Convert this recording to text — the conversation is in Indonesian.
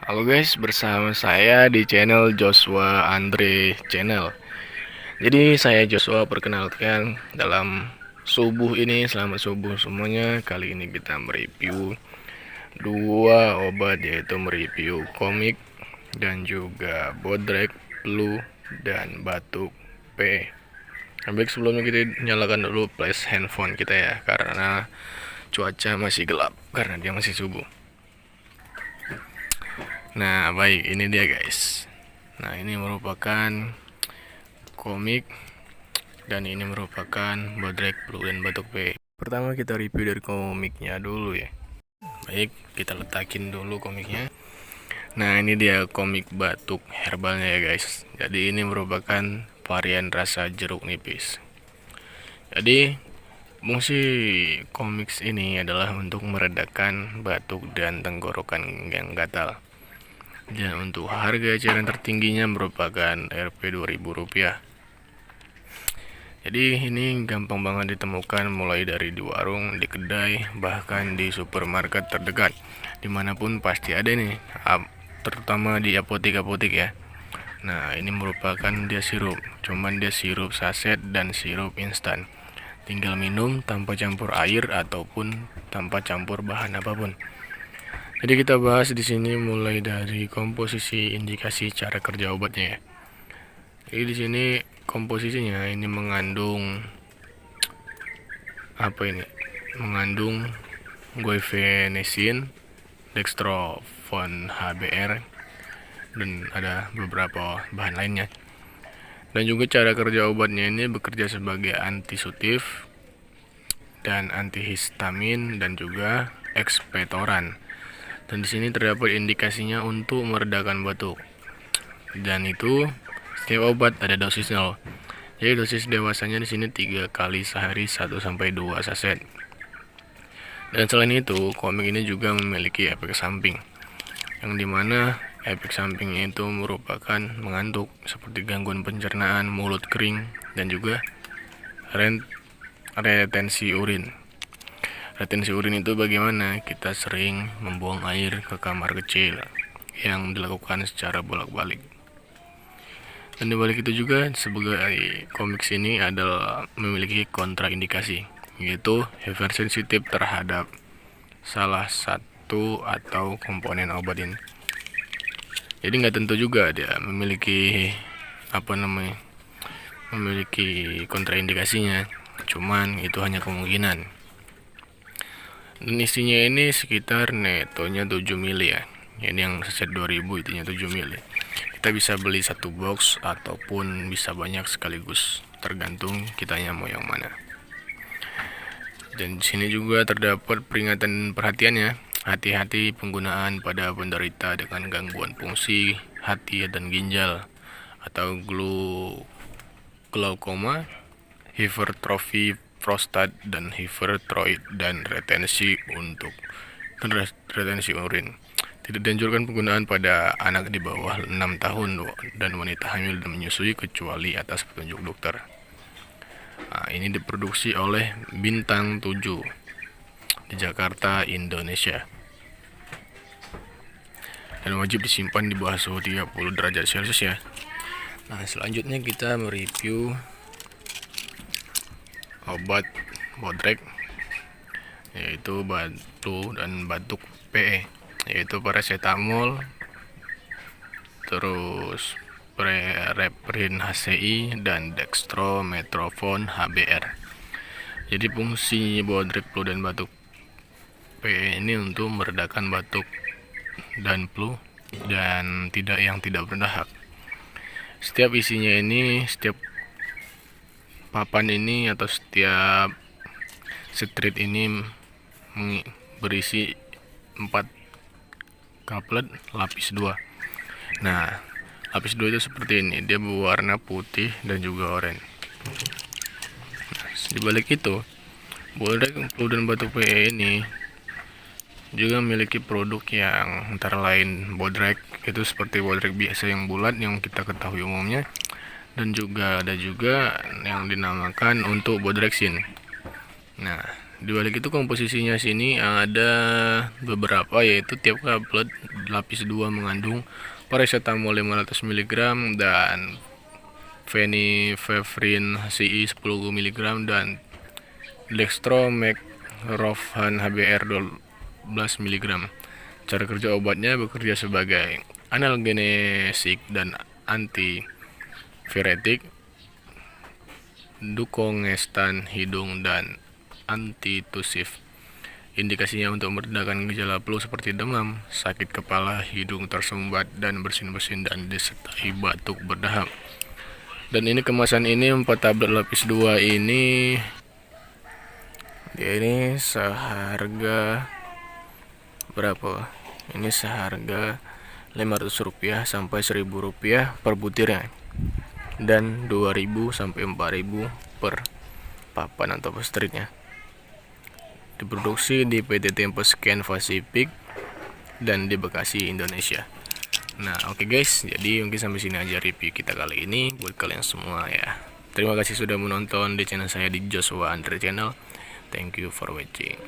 Halo guys, bersama saya di channel Joshua Andre Channel. Jadi saya Joshua perkenalkan dalam subuh ini, selamat subuh semuanya. Kali ini kita mereview dua obat, yaitu mereview komik dan juga bodrek, flu, dan batuk P. Baik, sebelumnya kita nyalakan dulu flash handphone kita ya, karena cuaca masih gelap karena dia masih subuh. Nah, baik, ini dia guys. Nah, ini merupakan komik dan ini merupakan bodrek, flu, dan batuk P. Pertama kita review dari komiknya dulu ya. Baik, kita letakin dulu komiknya. Nah, ini dia komik batuk herbalnya ya guys. Jadi ini merupakan varian rasa jeruk nipis. Jadi fungsi komik ini adalah untuk meredakan batuk dan tenggorokan yang gatal. Dan untuk harga eceran tertingginya merupakan Rp2.000. Jadi ini gampang banget ditemukan, mulai dari di warung, di kedai, bahkan di supermarket terdekat. Dimanapun pasti ada nih, terutama di apotek-apotek ya. Nah, ini merupakan dia sirup, cuman dia sirup saset dan sirup instan. Tinggal minum tanpa campur air ataupun tanpa campur bahan apapun. Jadi kita bahas di sini mulai dari komposisi, indikasi, cara kerja obatnya ya. Jadi di sini komposisinya ini mengandung apa ini? Mengandung guaifenesin, dextrofon HBr, dan ada beberapa bahan lainnya. Dan juga cara kerja obatnya ini bekerja sebagai antisutif dan antihistamin dan juga ekspektoran. Dan di sini terdapat indikasinya untuk meredakan batuk. Dan itu setiap obat ada dosisnya loh. Jadi dosis dewasanya di sini 3 kali sehari 1 sampai 2 saset. Dan selain itu, komik ini juga memiliki efek samping, yang dimana efek samping itu merupakan mengantuk, seperti gangguan pencernaan, mulut kering, dan juga retensi urin. Retensi urin itu bagaimana? Kita sering membuang air ke kamar kecil yang dilakukan secara bolak-balik. Dan dibalik itu juga, sebagai komik ini adalah memiliki kontraindikasi, yaitu hypersensitif terhadap salah satu atau komponen obat ini. Jadi nggak tentu juga dia memiliki memiliki kontraindikasinya, cuman itu hanya kemungkinan. Dan isinya ini sekitar netonya 7 mili ya. Ini yang saset 2000 itunya 7 mili. Kita bisa beli satu box ataupun bisa banyak sekaligus, tergantung kitanya mau yang mana. Dan di sini juga terdapat peringatan perhatiannya. Hati-hati penggunaan pada penderita dengan gangguan fungsi hati dan ginjal, atau glaukoma, hipertrofi prostat, dan hipertiroid, dan retensi urin. Tidak dianjurkan penggunaan pada anak di bawah 6 tahun dan wanita hamil dan menyusui kecuali atas petunjuk dokter. Nah, ini diproduksi oleh Bintang 7 di Jakarta, Indonesia. Dan wajib disimpan di bawah suhu 30 derajat Celcius ya. Nah, selanjutnya kita mereview obat bodrek, yaitu flu dan batuk PE, yaitu paracetamol, terus Preprin HCI, dan dextromethorphan HBr. Jadi fungsi bodrek, flu, dan batuk PE ini untuk meredakan batuk dan flu dan tidak berdahak. Setiap isinya ini, setiap papan ini atau setiap strip ini berisi 4 kaplet lapis 2. Nah, lapis 2 itu seperti ini, dia berwarna putih dan juga oranye. Nah, di balik itu, bodrek, flu, dan batuk PE ini juga memiliki produk yang antara lain bodrek itu seperti bodrek biasa yang bulat yang kita ketahui umumnya, dan juga ada juga yang dinamakan untuk bodrexin. Nah, Di balik itu komposisinya sini ada beberapa, yaitu tiap tablet lapis 2 mengandung paracetamol 500 mg dan phenylphephrine HCl 10 mg dan dextromethorphan HBr 12 mg. Cara kerja obatnya bekerja sebagai analgesik dan antiviretik, dukongestan hidung, dan antitusif. Indikasinya untuk meredakan gejala flu seperti demam, sakit kepala, hidung tersumbat dan bersin-bersin, dan disertai batuk berdahak. Dan ini kemasan ini 4 tablet lapis 2 ini seharga berapa? Ini seharga Rp500 sampai Rp1.000 per butirnya, dan Rp2.000 sampai Rp4.000 per papan atau per streetnya. Diproduksi di PT Tempo Scan Pacific dan di Bekasi, Indonesia. Nah, oke guys, jadi mungkin sampai sini aja review kita kali ini buat kalian semua ya. Terima kasih sudah menonton di channel saya di Joshua Andre Channel. Thank you for watching.